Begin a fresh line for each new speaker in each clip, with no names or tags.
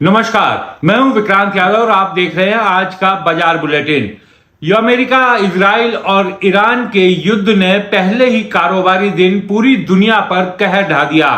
नमस्कार, मैं हूं विक्रांत यादव और आप देख रहे हैं आज का बाजार बुलेटिन। ये अमेरिका, इजराइल और ईरान के युद्ध ने पहले ही कारोबारी दिन पूरी दुनिया पर कहर ढा दिया।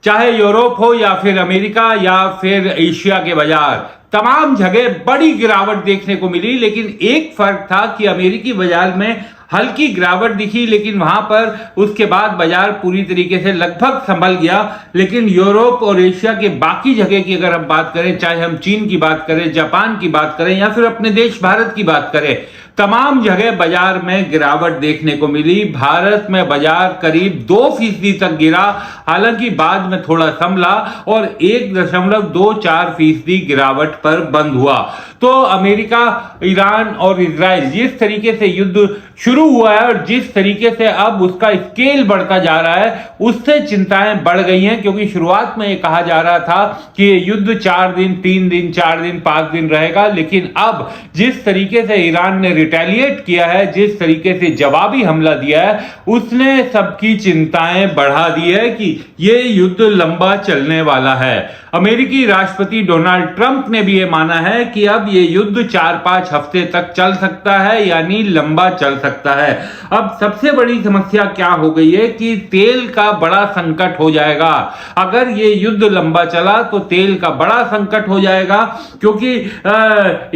चाहे यूरोप हो या फिर अमेरिका या फिर एशिया के बाजार, तमाम जगह बड़ी गिरावट देखने को मिली। लेकिन एक फर्क था कि अमेरिकी बाजार में हल्की गिरावट दिखी, लेकिन वहां पर उसके बाद बाजार पूरी तरीके से लगभग संभल गया। लेकिन यूरोप और एशिया के बाकी जगह की अगर हम बात करें, चाहे हम चीन की बात करें, जापान की बात करें या फिर अपने देश भारत की बात करें, तमाम जगह बाजार में गिरावट देखने को मिली। भारत में बाजार करीब 2% तक गिरा, हालांकि बाद में थोड़ा संभला और 1.24% गिरावट पर बंद हुआ। तो अमेरिका, ईरान और इजराइल जिस तरीके से युद्ध शुरू हुआ है और जिस तरीके से अब उसका स्केल बढ़ता जा रहा है, उससे चिंताएं बढ़ गई हैं। क्योंकि शुरुआत में ये कहा जा रहा था कि ये युद्ध 4 दिन, 3 दिन, 4 दिन, 5 दिन रहेगा, लेकिन अब जिस तरीके से ईरान ने रिटेलिएट किया है, जिस तरीके से जवाबी हमला दिया है, उसने सबकी चिंताएं बढ़ा दी है कि ये युद्ध लंबा चलने वाला है। अमेरिकी राष्ट्रपति डोनाल्ड ट्रंप ने भी ये माना है कि अब ये युद्ध 4-5 हफ्ते तक चल सकता है, यानी लंबा चल सकता है। अब सबसे बड़ी समस्या क्या हो गई है कि तेल का बड़ा संकट हो जाएगा। अगर ये युद्ध लंबा चला तो तेल का बड़ा संकट हो जाएगा, क्योंकि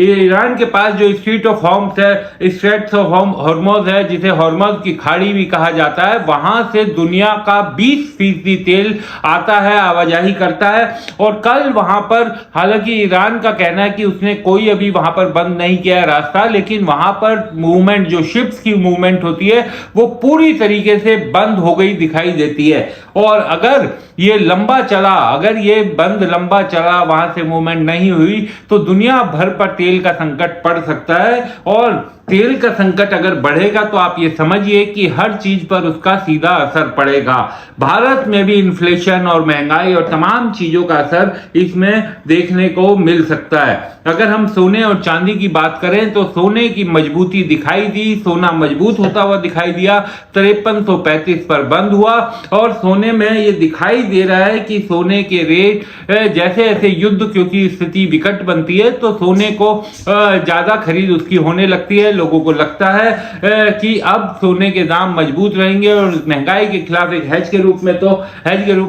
ईरान के पास जो स्ट्रेट ऑफ हॉर्मुज है, स्ट्रेट्स ऑफ हॉर्मुज है, जिसे हॉर्मुज की खाड़ी भी कहा जाता है, वहां से दुनिया का 20% तेल आता है, आवाजाही करता है। और कल वहां पर, हालांकि ईरान का कहना है कि उसने कोई अभी वहां पर बंद नहीं किया है रास्ता, लेकिन वहां पर मूवमेंट, जो शिप्स की मूवमेंट होती है, वो पूरी तरीके से बंद हो गई दिखाई देती है। और अगर ये लंबा चला, अगर ये बंद लंबा चला, वहां से मूवमेंट नहीं हुई, तो दुनिया भर पर तेल का संकट पड़ सकता है। और तेल का संकट अगर बढ़ेगा तो आप ये समझिए कि हर चीज पर उसका सीधा असर पड़ेगा। भारत में भी इन्फ्लेशन और महंगाई और तमाम चीजों का असर इसमें देखने को मिल सकता है। अगर हम सोने और चांदी की बात करें तो सोने की मजबूती दिखाई दी, सोना मजबूत होता हुआ दिखाई दिया, 5335 पर बंद हुआ। और सोने में ये दिखाई दे रहा है कि सोने के रेट जैसे जैसे युद्ध, क्योंकि स्थिति विकट बनती है, तो सोने को ज्यादा खरीद उसकी होने लगती है। लोगों को लगता है कि अब सोने के दाम मजबूत रहेंगे और महंगाई के खिलाफ एक हेज के रूप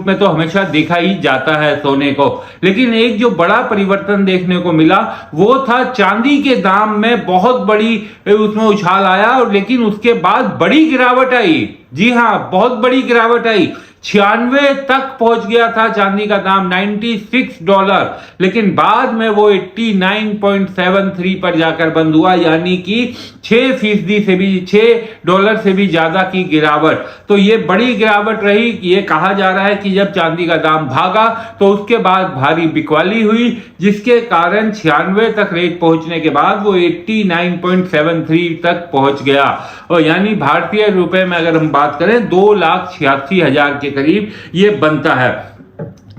में तो हमेशा देखा ही जाता है सोने को। लेकिन एक जो बड़ा परिवर्तन देखने को मिला वो था चांदी के दाम में बहुत बड़ी उसमें उछाल आया, और लेकिन उसके बाद बड़ी गिरावट आई। जी हां, बहुत बड़ी गिरावट आई। 96 तक पहुंच गया था चांदी का दाम, $96, लेकिन बाद में वो 89.73 पर जाकर बंद हुआ, यानी कि $6 से भी ज्यादा की गिरावट। तो ये बड़ी गिरावट रही। ये कहा जा रहा है कि जब चांदी का दाम भागा तो उसके बाद भारी बिकवाली हुई, जिसके कारण 96 तक रेट पहुंचने के बाद वो 89.73 तक पहुंच गया। और यानी भारतीय रुपए में अगर हम बात करें 2,86,000 के करीब ये बनता है।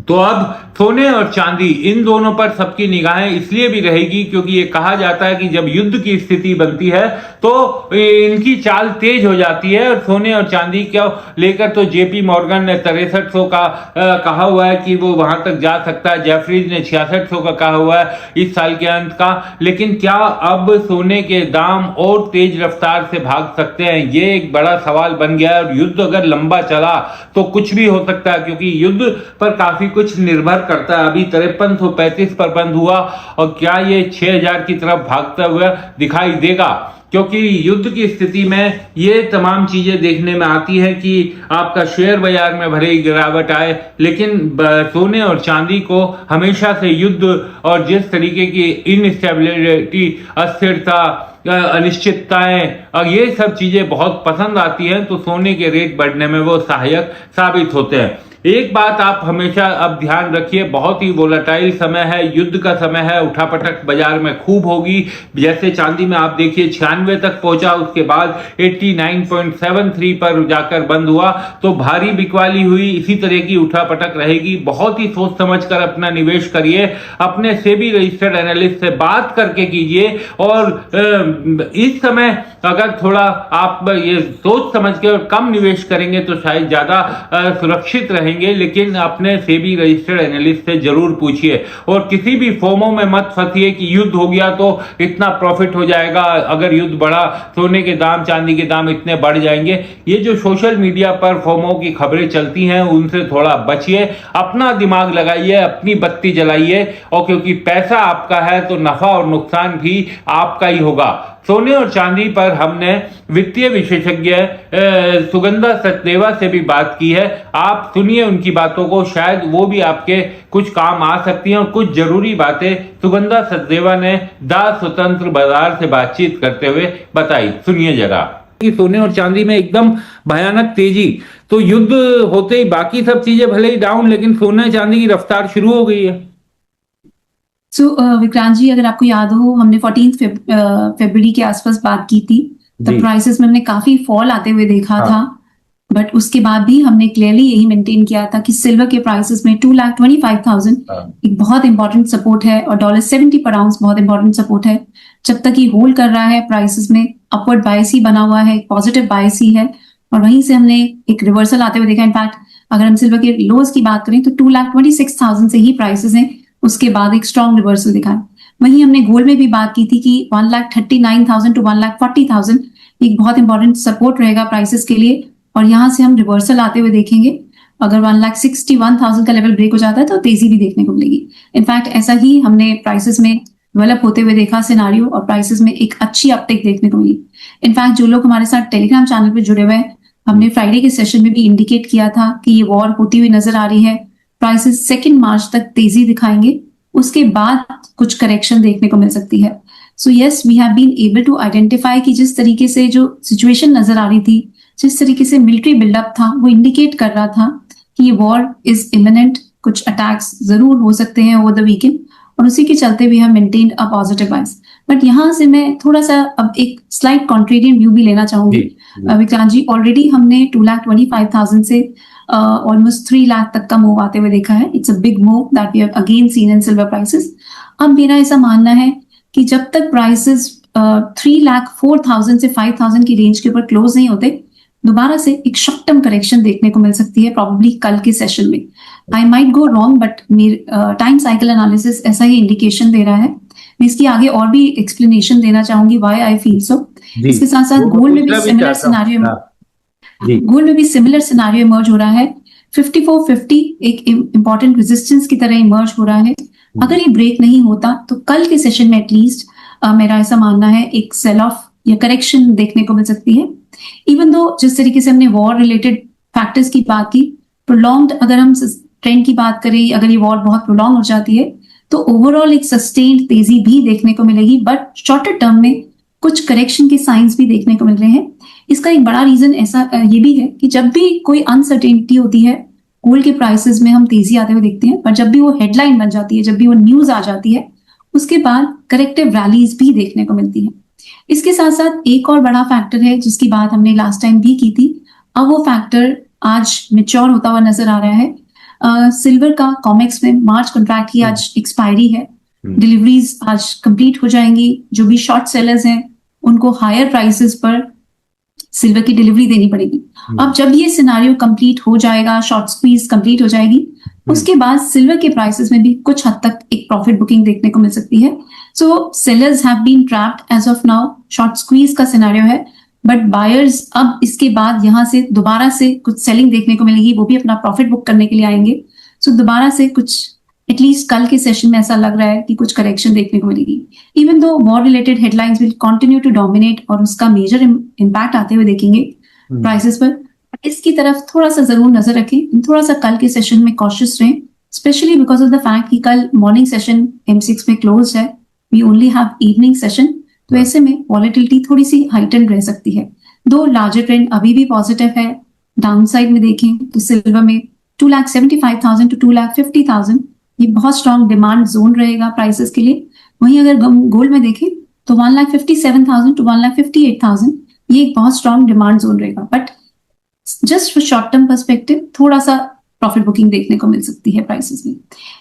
तो अब सोने और चांदी, इन दोनों पर सबकी निगाहें इसलिए भी रहेगी क्योंकि ये कहा जाता है कि जब युद्ध की स्थिति बनती है तो इनकी चाल तेज हो जाती है। और सोने और चांदी को लेकर तो जेपी मॉर्गन ने 6300 का कहा हुआ है कि वो वहां तक जा सकता है। जेफरीज ने 6600 का कहा हुआ है इस साल के अंत का। लेकिन क्या अब सोने के दाम और तेज रफ्तार से भाग सकते हैं, ये एक बड़ा सवाल बन गया है। और युद्ध अगर लंबा चला तो कुछ भी हो सकता है, क्योंकि युद्ध पर काफी कुछ निर्भर करता है। अभी 5335 पर बंद हुआ, और क्या ये 6000 की तरफ भागता हुआ दिखाई देगा? क्योंकि युद्ध की स्थिति में ये तमाम चीजें देखने में आती है कि आपका शेयर बाजार में भले ही गिरावट आए, लेकिन सोने और चांदी को हमेशा से युद्ध और जिस तरीके की इनस्टेबिलिटी, अस्थिरता, अनिश्चितताएं और ये सब चीजें बहुत पसंद आती हैं, तो सोने के रेट बढ़ने में वो सहायक साबित होते हैं। एक बात आप हमेशा अब ध्यान रखिए, बहुत ही वोलेटाइल समय है, युद्ध का समय है, उठापटक बाजार में खूब होगी। जैसे चांदी में आप देखिए 96 तक पहुंचा, उसके बाद 89.73 पर जाकर बंद हुआ, तो भारी बिकवाली हुई। इसी तरह की उठापटक रहेगी। बहुत ही सोच समझकर अपना निवेश करिए, अपने सेबी रजिस्टर्ड एनालिस्ट से बात करके कीजिए। और इस समय अगर थोड़ा आप ये सोच समझ के और कम निवेश करेंगे तो शायद ज्यादा सुरक्षित रहेंगे। कहेंगे, लेकिन अपने सेबी रजिस्टर्ड एनालिस्ट से जरूर पूछिए और किसी भी फोमो में मत फंसिए कि युद्ध हो गया तो इतना प्रॉफिट हो जाएगा, अगर युद्ध बढ़ा सोने के दाम चांदी के दाम इतने बढ़ जाएंगे। ये जो सोशल मीडिया पर फोमो की खबरें चलती हैं उनसे थोड़ा बचिए, अपना दिमाग लगाइए, अपनी बत्ती जलाइए, और क्योंकि पैसा आपका है तो नफा और नुकसान भी आपका ही होगा। सोने और चांदी पर हमने वित्तीय विशेषज्ञ सुगंधा सचदेवा से भी बात की है, आप सुनिए उनकी बातों को, शायद वो भी आपके कुछ काम आ सकती हैं और कुछ जरूरी बातें सुगंधा सचदेवा ने दास स्वतंत्र बाजार से बातचीत करते हुए बताई। सुनिए जरा। कि सोने और चांदी में एकदम भयानक तेजी, तो युद्ध होते ही बाकी सब चीजें भले ही डाउन, लेकिन सोने चांदी की रफ्तार शुरू हो गई है।
विक्रांत जी, अगर आपको याद हो, हमने 14 फरवरी के आसपास बात की थी, तब प्राइसेस में हमने काफी फॉल आते हुए देखा था, बट उसके बाद भी हमने क्लियरली यही मेंटेन किया था कि सिल्वर के प्राइसेस में 2,25,000 एक बहुत इंपॉर्टेंट सपोर्ट है और $70 पर आउंस बहुत इंपॉर्टेंट सपोर्ट है। जब तक ये होल्ड कर रहा है प्राइसेस में, अपवर्ड बायस ही बना हुआ है, पॉजिटिव बायस ही है, और वहीं से हमने एक रिवर्सल आते हुए देखा। इनफैक्ट अगर हम सिल्वर के लोज की बात करें तो 2,26,000 से ही प्राइसेस हैं, उसके बाद एक स्ट्रॉन्ग रिवर्सल दिखा। वहीं हमने गोल्ड में भी बात की थी कि 1,39,000 to 1,40,000 एक बहुत इंपॉर्टेंट सपोर्ट रहेगा प्राइसेस के लिए, और यहाँ से हम रिवर्सल आते हुए देखेंगे। अगर 1,61,000 का लेवल ब्रेक हो जाता है तो तेजी भी देखने को मिलेगी। इनफैक्ट ऐसा ही हमने प्राइसेस में डेवलप होते हुए देखा सिनारियो, और प्राइसेस में एक अच्छी अपटेक देखने को मिली। इनफैक्ट जो लोग हमारे साथ टेलीग्राम चैनल पे जुड़े हुए हैं, हमने फ्राइडे के सेशन में भी इंडिकेट किया था कि ये वॉर होती हुई नजर आ रही है, प्राइसेस 2 मार्च तक तेजी दिखाएंगे, उसके बाद कुछ करेक्शन देखने को मिल सकती है। So yes, we have been able to identify कि जिस तरीके से जो सिचुएशन नजर आ रही थी, जिस तरीके से मिलिट्री बिल्डअप था, वो इंडिकेट कर रहा था कि ये वॉर इज इमिनेंट, कुछ अटैक्स जरूर हो सकते हैं ओवर द वीकेंड, और उसी के चलते भी हम maintain a positive bias. But यहाँ से मैं थोड़ा सा अब एक स्लाइट कॉन्ट्रेरियन व्यू भी लेना चाहूंगी विक्रांत जी। ऑलरेडी हमने 2,25,000 से ऑलमोस्ट 3 लाख तक का मूव आते हुए देखा है। It's a big move that we have again seen in silver prices. अब मेरा ऐसा मानना है कि जब तक प्राइसेस 3,04,000 से 5,000 की रेंज के ऊपर क्लोज नहीं होते, दोबारा से एक शॉर्ट टर्म करेक्शन देखने को मिल सकती है, प्रॉब्ली कल के सेशन में। I might go wrong, but time cycle analysis ऐसा ही इंडिकेशन दे रहा है। मैं इसकी आगे और भी एक्सप्लेनेशन देना चाहूंगी व्हाई आई फील सो। इसके साथ साथ गोल्ड में भी सिमिलर सिनारियो इमर्ज हो रहा है। 5450 एक इंपॉर्टेंट रेजिस्टेंस की तरह इमर्ज हो रहा है। अगर ये ब्रेक नहीं होता तो कल के सेशन में एटलीस्ट मेरा ऐसा मानना है एक सेल ऑफ या करेक्शन देखने को मिल सकती है। इवन दो जिस तरीके से हमने वॉर रिलेटेड फैक्टर्स की बात की, प्रोलॉन्ग्ड अगर हम ट्रेंड की बात करें, अगर ये वॉर बहुत प्रोलॉन्ग हो जाती है तो ओवरऑल एक सस्टेन्ड तेजी भी देखने को मिलेगी, बट शॉर्टर टर्म में कुछ करेक्शन के साइंस भी देखने को मिल रहे हैं। इसका एक बड़ा रीजन ऐसा ये भी है कि जब भी कोई अनसर्टेनिटी होती है, गोल्ड के प्राइसेस में हम तेजी आते हुए देखते हैं, पर जब भी वो हेडलाइन बन जाती है, जब भी वो न्यूज आ जाती है, उसके बाद करेक्टिव रैलीज भी देखने को मिलती है। इसके साथ साथ एक और बड़ा फैक्टर है जिसकी बात हमने लास्ट टाइम भी की थी, अब वो फैक्टर आज मैच्योर होता हुआ नजर आ रहा है। सिल्वर का कॉमेक्स में मार्च कॉन्ट्रैक्ट की आज एक्सपायरी है, डिलीवरीज आज कंप्लीट हो जाएंगी। जो भी शॉर्ट सेलर्स हैं उनको हायर प्राइसेस पर सिल्वर की डिलीवरी देनी पड़ेगी। अब जब ये सिनारियो कंप्लीट हो जाएगा, शॉर्ट स्क्वीज कंप्लीट हो जाएगी, उसके बाद सिल्वर के प्राइसेस में भी कुछ हद तक एक प्रॉफिट बुकिंग देखने को मिल सकती है। So sellers have been trapped as of now, short squeeze का सिनारियो है, बट बायर्स अब इसके बाद यहाँ से दोबारा से कुछ सेलिंग देखने को मिलेगी, वो भी अपना प्रॉफिट बुक करने के लिए आएंगे। सो दोबारा से कुछ एटलीस्ट कल के सेशन में ऐसा लग रहा है कि कुछ करेक्शन देखने को मिलेगी। Even though war related headlines will continue to dominate और उसका मेजर इम्पैक्ट आते हुए देखेंगे प्राइसेस पर, इसकी तरफ थोड़ा सा जरूर नजर रखें, थोड़ा सा कल के सेशन में कॉशियस रहें, specially because of the fact कि कल मॉर्निंग सेशन M6 में क्लोज है, we only have evening session, तो ऐसे में वॉलेटिलिटी थोड़ी सी हाइटेंड रह सकती है। दो लार्जर ट्रेंड अभी भी पॉजिटिव है। डाउन साइड में देखें तो सिल्वर में 2,75,000 to 2,50,000 ये बहुत स्ट्रॉन्ग डिमांड जोन रहेगा प्राइसेस के लिए। वहीं अगर गोल्ड में देखें तो 1,57,000 to 1,58,000 ये एक बहुत स्ट्रॉन्ग डिमांड जोन रहेगा, but just for short term perspective थोड़ा सा प्रॉफिट बुकिंग देखने को मिल सकती है प्राइसेस में।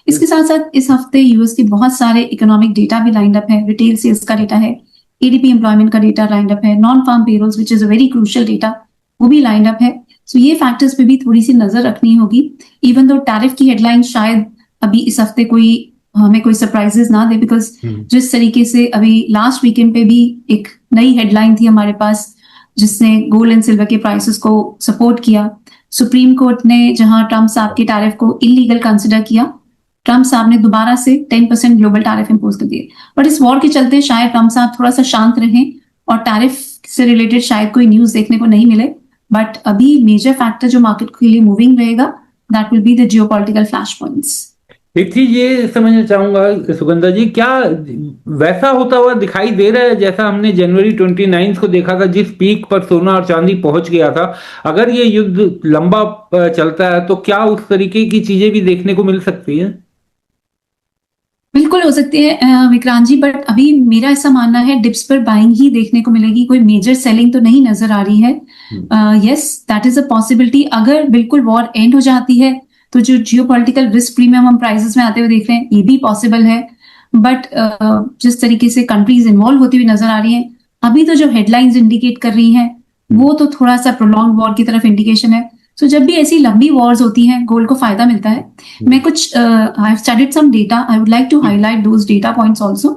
इसके साथ साथ इस हफ्ते यूएस के बहुत सारे इकोनॉमिक डेटा भी लाइंड अप है। रिटेल सेल्स का डेटा है, एडीपी एम्प्लॉयमेंट का डेटा लाइंड अप है, non farm payrolls which is a very crucial data वो भी लाइंड अप है। सो ये फैक्टर्स पे भी थोड़ी सी नजर रखनी होगी, इवन दो टैरिफ की हेडलाइन शायद अभी इस हफ्ते हमें कोई सरप्राइजेस ना दे, बिकॉज जिस तरीके से अभी लास्ट वीकेंड पे भी एक नई हेडलाइन थी हमारे पास जिसने गोल्ड एंड सिल्वर के प्राइसेस को सपोर्ट किया। सुप्रीम कोर्ट ने जहां ट्रम्प साहब के टैरिफ को इलीगल कंसिडर किया, ट्रम्प साहब ने दोबारा से 10% ग्लोबल टैरिफ इंपोज कर दिए। बट इस वॉर के चलते शायद ट्रम्प साहब थोड़ा सा शांत रहें और टैरिफ से रिलेटेड शायद कोई न्यूज देखने को नहीं मिले। बट अभी मेजर फैक्टर जो मार्केट के लिए मूविंग रहेगा, that will be the geopolitical flash points.
एक चीज ये समझना चाहूंगा सुगंधा जी, क्या वैसा होता हुआ दिखाई दे रहा है जैसा हमने जनवरी 29 को देखा था, जिस पीक पर सोना और चांदी पहुंच गया था? अगर ये युद्ध लंबा चलता है तो क्या उस तरीके की चीजें भी देखने को मिल सकती है?
बिल्कुल हो सकती है विक्रांत जी, बट अभी मेरा ऐसा मानना है डिप्स पर बाइंग ही देखने को मिलेगी, कोई मेजर सेलिंग तो नहीं नजर आ रही है। Yes, that is a possibility. अगर बिल्कुल वॉर एंड हो जाती है तो जो जियोपॉलिटिकल रिस्क प्रीमियम हम प्राइसेस में आते हुए देख रहे हैं, ये भी पॉसिबल है। बट जिस तरीके से कंट्रीज इन्वॉल्व होती हुई नजर आ रही हैं, अभी तो जो हेडलाइंस इंडिकेट कर रही हैं वो तो थोड़ा सा प्रोलॉन्ग वॉर की तरफ इंडिकेशन है। सो जब भी ऐसी लंबी वॉर्स होती हैं, गोल्ड को फायदा मिलता है। मैं कुछ I have studied some data, I would like to highlight those data points also.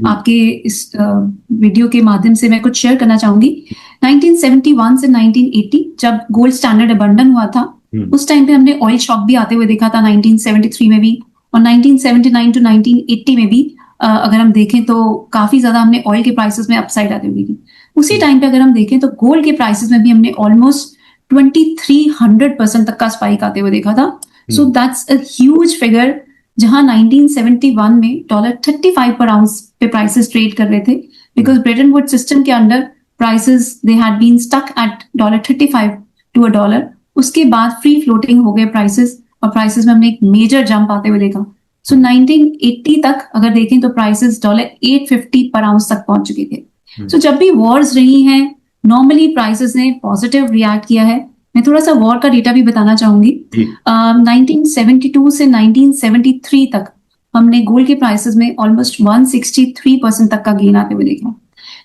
आपके इस वीडियो के माध्यम से मैं कुछ शेयर करना चाहूंगी। 1971 से 1980 जब गोल्ड स्टैंडर्ड अबंडन हुआ था, उस टाइम पे हमने ऑयल शॉक भी आते हुए देखा था 1973 में भी, और 1979 टू 1980 में भी अगर हम देखें तो काफी ज्यादा हमने ऑयल के प्राइसेस में अपसाइड आते हुए देखी। उसी टाइम पे अगर हम देखें तो गोल्ड के प्राइसेस में भी हमने ऑलमोस्ट 2300% तक का स्पाइक आते हुए देखा था। So that's a huge figure, जहां 1971 में $35 पर आउंस पे प्राइसेस ट्रेड कर रहे थे, बिकॉज ब्रेटन वुड सिस्टम के under prices they had been stuck at $35 to $1। उसके बाद फ्री फ्लोटिंग हो गए प्राइसेस, और प्राइसेस में हमने एक मेजर जंप आते हुए देखा। सो 1980 तक अगर देखें तो प्राइसेस $850 पर आउंस तक पहुंच चुके थे। सो जब भी वॉर्स रही हैं, नॉर्मली प्राइसेस ने पॉजिटिव रिएक्ट किया है। मैं थोड़ा सा वॉर का डेटा भी बताना चाहूंगी। 1972 से 1973 तक हमने गोल्ड के प्राइसेस में ऑलमोस्ट 163% तक का गेन आते हुए देखा।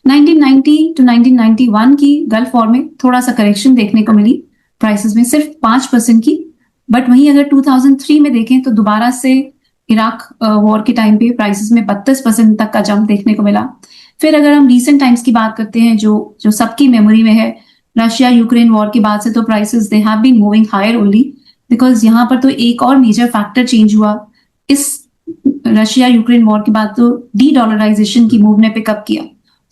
1990 टू 1991 की गल्फ वॉर में थोड़ा सा करेक्शन देखने को मिली प्राइसेस में, सिर्फ 5% की। बट वहीं अगर 2003 में देखें तो दोबारा से इराक वॉर के टाइम पे प्राइसेस में 32% तक का जंप देखने को मिला। फिर अगर हम रीसेंट टाइम्स की बात करते हैं, जो सबकी मेमोरी में है, रशिया यूक्रेन वॉर के बाद से तो prices they have been moving higher only, because यहाँ पर तो एक और मेजर फैक्टर चेंज हुआ। इस रशिया यूक्रेन वॉर के बाद तो डी डॉलराइजेशन की मूव ने पिकअप किया।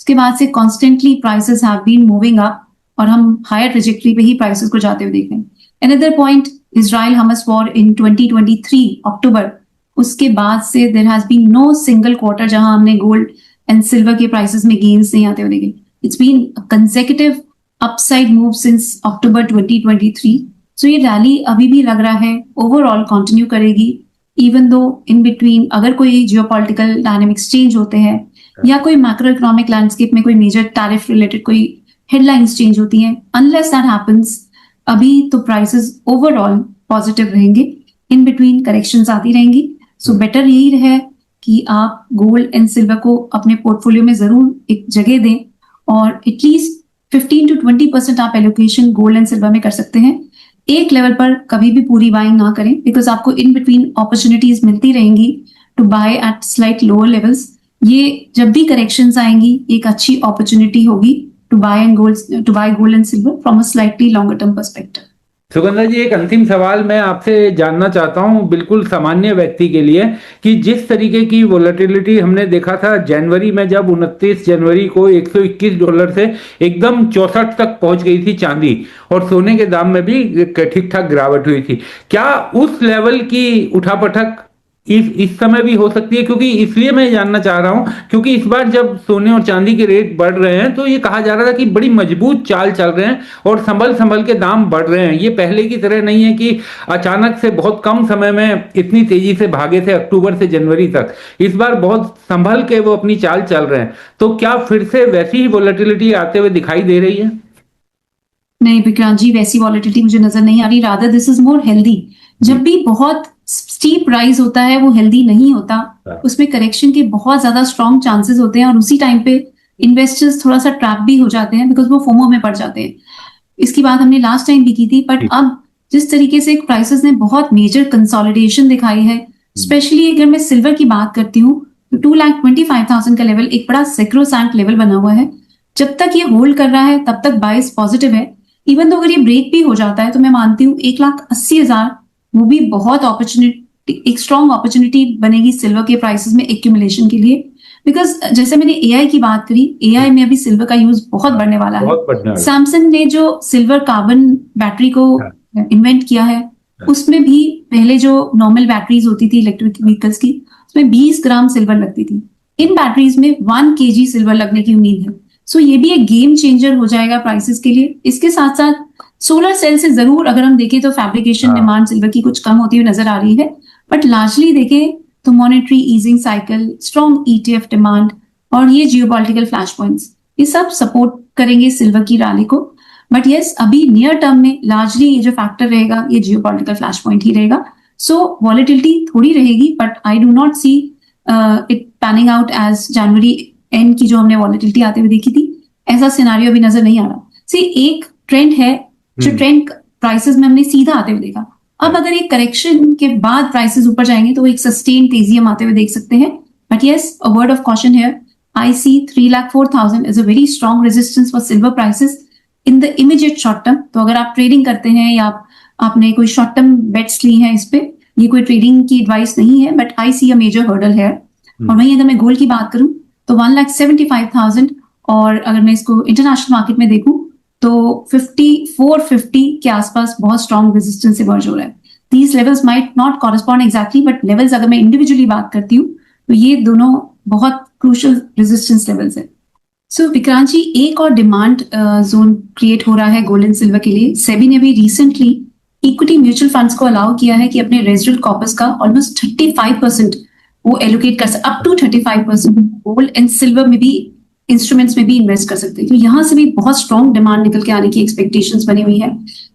उसके बाद से constantly prices have been moving up, और हम हायर ट्रेजेक्टरी पे ही प्राइसेस को जाते हुए देख रहे हैं। Another point, Israel Hamas war in 2023 October, उसके बाद से there has been no single quarter जहां हमने गोल्ड एंड सिल्वर के प्राइसेस में गेन्स नहीं आते हुए देखे। It's been consecutive upside move since October 2023। So ये रैली अभी भी लग रहा है ओवरऑल कंटिन्यू करेगी, इवन दो इन बिटवीन अगर कोई जियोपॉलिटिकल डायनामिक्स चेंज होते हैं या कोई मैक्रो इकोनॉमिक लैंडस्केप में कोई मेजर टैरिफ रिलेटेड कोई हेडलाइंस चेंज होती हैं। अनलेस दैट हैपेंस, अभी तो प्राइसेस ओवरऑल पॉजिटिव रहेंगे, इन बिटवीन करेक्शंस आती रहेंगी। सो बेटर यही है कि आप गोल्ड एंड सिल्वर को अपने पोर्टफोलियो में जरूर एक जगह दें, और एटलीस्ट 15 to 20% आप एलोकेशन गोल्ड एंड सिल्वर में कर सकते हैं। एक लेवल पर कभी भी पूरी बाइंग ना करें, बिकॉज आपको इन बिटवीन अपॉर्चुनिटीज मिलती रहेंगी to buy at slight lower levels. ये जब भी करेक्शंस आएंगी, एक अच्छी अपॉर्चुनिटी होगी to buy gold and silver from a slightly longer term perspective.
Sugandha ji, एक अंतिम सवाल मैं आपसे जानना चाहता हूं, बिल्कुल सामान्य व्यक्ति के लिए, कि जिस तरीके की वोलेटिलिटी हमने देखा था जनवरी में, जब 29 जनवरी को $121 से एकदम 64 तक पहुंच गई थी चांदी, और सोने के दाम में भी ठीक ठाक गिरावट हुई थी, क्या उस लेवल की उठापटक इस समय भी हो सकती है? क्योंकि इसलिए मैं जानना चाह रहा हूं क्योंकि इस बार जब सोने और चांदी के रेट बढ़ रहे हैं तो ये कहा जा रहा था कि बड़ी मजबूत चाल चल रहे हैं और संभल के दाम बढ़ रहे हैं। ये पहले की तरह नहीं है कि अचानक से बहुत कम समय में इतनी तेजी से भागे थे अक्टूबर से जनवरी तक। इस बार बहुत संभल के वो अपनी चाल चल रहे हैं। तो क्या फिर से वैसी ही वोलेटिलिटी आते हुए दिखाई दे रही है?
नहीं विक्रांत जी, वैसी वॉलेटिलिटी मुझे नजर नहीं आ रही। Rather this is more healthy. जब भी बहुत स्टीप राइज होता है वो हेल्दी नहीं होता, उसमें करेक्शन के बहुत ज्यादा स्ट्रॉन्ग चांसेस होते हैं, और उसी टाइम पे इन्वेस्टर्स थोड़ा सा ट्रैप भी हो जाते हैं बिकॉज वो फोमो में पड़ जाते हैं। इसकी बात हमने लास्ट टाइम भी की थी, बट अब जिस तरीके से प्राइसेस ने बहुत मेजर कंसोलिडेशन दिखाई है, स्पेशली अगर मैं सिल्वर की बात करती हूँ तो 2,25,000 का लेवल एक बड़ा सेक्रोसैंट लेवल बना हुआ है। जब तक ये होल्ड कर रहा है तब तक बायस पॉजिटिव है। इवन तो अगर ये ब्रेक भी हो जाता है तो मैं मानती हूँ 1,80,000 वो भी बहुत अपॉर्चुनिटी, एक स्ट्रॉन्ग अपॉर्चुनिटी बनेगी सिल्वर के प्राइसेस में एक्यूमुलेशन के लिए। बिकॉज जैसे मैंने एआई की बात करी, एआई में अभी सिल्वर का यूज बहुत बढ़ने वाला है। सैमसंग ने जो सिल्वर कार्बन बैटरी को इन्वेंट किया है उसमें भी पहले जो नॉर्मल बैटरीज होती थी इलेक्ट्रिक व्हीकल्स की, उसमें 20 ग्राम सिल्वर लगती थी। इन बैटरीज में 1 kg सिल्वर लगने की उम्मीद है। सो ये भी एक गेम चेंजर हो जाएगा प्राइसेस के लिए। इसके साथ साथ सोलर सेल से जरूर अगर हम देखें तो फैब्रिकेशन डिमांड सिल्वर की कुछ कम होती हुई नजर आ रही है, बट लार्जली देखें तो monetary easing cycle, strong ETF demand और ये जियोपॉलिटिकल फ्लैश पॉइंट्स, ये सब सपोर्ट करेंगे सिल्वर की रैली को। बट यस, अभी नियर टर्म में लार्जली ये जो फैक्टर रहेगा ये जियोपॉलिटिकल फ्लैश पॉइंट ही रहेगा। सो वॉलेटिलिटी थोड़ी रहेगी, but I do not see it panning out as January end की जो हमने वॉलेटिलिटी आते हुए देखी थी, ऐसा सिनारियो अभी नजर नहीं आ रहा। सी एक ट्रेंड है जो ट्रेंड प्राइसेस में हमने सीधा आते हुए देखा। अब अगर एक करेक्शन के बाद प्राइसेस ऊपर जाएंगे तो एक सस्टेन तेजी हम आते हुए देख सकते हैं। But yes, a word of caution here, I see 3,04,000 is a very strong resistance for silver prices in the immediate short term. तो अगर आप ट्रेडिंग करते हैं या आपने कोई शॉर्ट टर्म बेट्स ली हैं इस पे, ये कोई ट्रेडिंग की एडवाइस नहीं है, but I see a major hurdle है। और वहीं अगर मैं गोल्ड की बात करूं तो 1,75,000, और अगर मैं इसको इंटरनेशनल मार्केट में देखूं तो 5450 के आसपास बहुत स्ट्रॉन्ग रेजिस्टेंस इमर्ज हो रहा है। These levels might not correspond exactly, but levels अगर मैं इंडिविजुअली बात करती हूँ तो ये दोनों बहुत क्रूशियल रेजिस्टेंस लेवल्स है। सो विक्रांत जी, एक और डिमांड जोन क्रिएट हो रहा है गोल्ड एंड सिल्वर के लिए। सेबी ने भी रिसेंटली इक्विटी म्यूचुअल फंड्स को अलाउ किया है कि अपने रेजिडुअल कॉर्पस का ऑलमोस्ट 35% वो एलोकेट कर सकते, up to 35% gold and silver में भी, इंस्ट्रूमेंट्स में भी इन्वेस्ट कर सकते हैं। तो यहाँ से भी बहुत स्ट्रॉन्ग डिमांड निकल के आने की एक्सपेक्टेशंस बनी हुई है।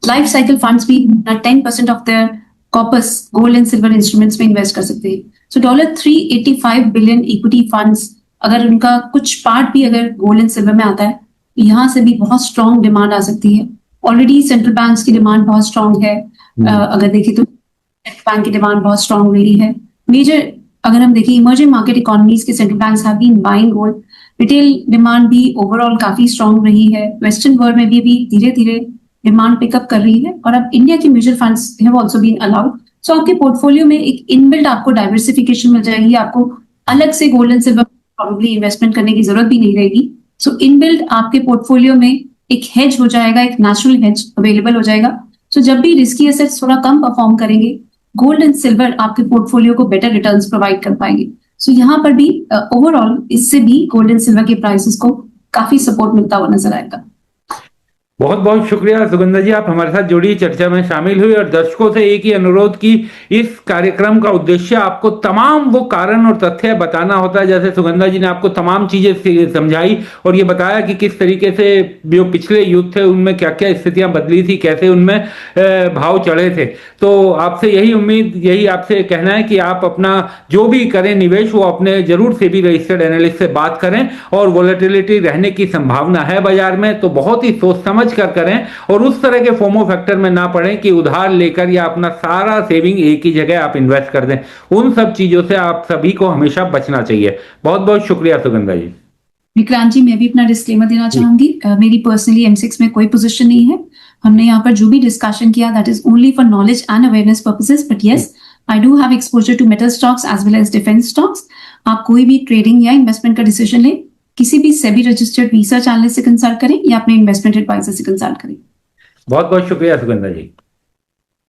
लाइफ साइकिल फंड्स भी 10% of their corpus gold and silver instruments में इन्वेस्ट कर सकते हैं। सो $385 बिलियन इक्विटी फंड्स, अगर उनका कुछ पार्ट भी अगर गोल्ड एंड सिल्वर में आता है, यहाँ से भी बहुत स्ट्रॉन्ग डिमांड आ सकती है। ऑलरेडी सेंट्रल बैंक की डिमांड बहुत स्ट्रॉन्ग है। अगर देखें तो बैंक की डिमांड बहुत स्ट्रॉन्ग रही है। मेजर अगर हम देखें इमर्जिंग मार्केट इकोनॉमीज के central banks have been buying gold. Retail demand भी ओवरऑल काफी स्ट्रॉन्ग रही है। वेस्टर्न वर्ल्ड में भी धीरे धीरे डिमांड पिकअप कर रही है, और अब इंडिया की mutual funds have also been allowed. So आपके पोर्टफोलियो में एक इनबिल्ट आपको डाइवर्सिफिकेशन मिल जाएगी। आपको अलग से gold and silver probably investment करने की जरूरत भी नहीं रहेगी। सो इनबिल्ट आपके पोर्टफोलियो में एक हेज हो जाएगा, एक नेचुरल हेज अवेलेबल हो जाएगा। सो जब भी रिस्की एसेट्स थोड़ा कम परफॉर्म करेंगे, गोल्ड एंड सिल्वर आपके पोर्टफोलियो को बेटर रिटर्न्स प्रोवाइड कर पाएंगे। सो यहाँ पर भी ओवरऑल इससे भी गोल्ड एंड सिल्वर के प्राइसेस को काफी सपोर्ट मिलता हुआ नजर आएगा।
बहुत बहुत शुक्रिया सुगंधा जी, आप हमारे साथ जुड़ी, चर्चा में शामिल हुई। और दर्शकों से एक ही अनुरोध की, इस कार्यक्रम का उद्देश्य आपको तमाम वो कारण और तथ्य बताना होता है, जैसे सुगंधा जी ने आपको तमाम चीजें समझाई और ये बताया कि किस तरीके से जो पिछले युग थे उनमें क्या क्या स्थितियां बदली थी, कैसे उनमें भाव चढ़े थे। तो आपसे यही उम्मीद, यही आपसे कहना है कि आप अपना जो भी करें निवेश, वो अपने जरूर सेबी रजिस्टर्ड एनालिस्ट से बात करें। और वोलेटिलिटी रहने की संभावना है बाजार में, तो बहुत ही सोच समझ कर करें और उस तरह के फोमो फैक्टर में ना पड़ें कि उधार लेकर या अपना सारा सेविंग एक ही जगह आप इन्वेस्ट कर दें। उन सब चीजों से आप सभी को हमेशा बचना चाहिए। बहुत बहुत शुक्रिया सुगंधा जी।
विक्रांत जी, मैं भी अपना डिस्क्लेमर देना चाहूंगी। मेरी पर्सनली M6 में कोई पोजीशन नहीं है। हमने यहाँ पर जो भी डिस्कशन किया that is only for knowledge and awareness purposes, but yes I do have exposure to metal stocks as well as defence stocks. आप कोई भी ट्रेडिंग या इन्वेस्टमेंट का डिसीजन लें, किसी भी सेबी रजिस्टर्ड रिसर्च एनालिस्ट से कंसल्ट करें या अपने इन्वेस्टमेंट एडवाइजर से कंसल्ट करें।
बहुत बहुत शुक्रिया सुगंधा जी।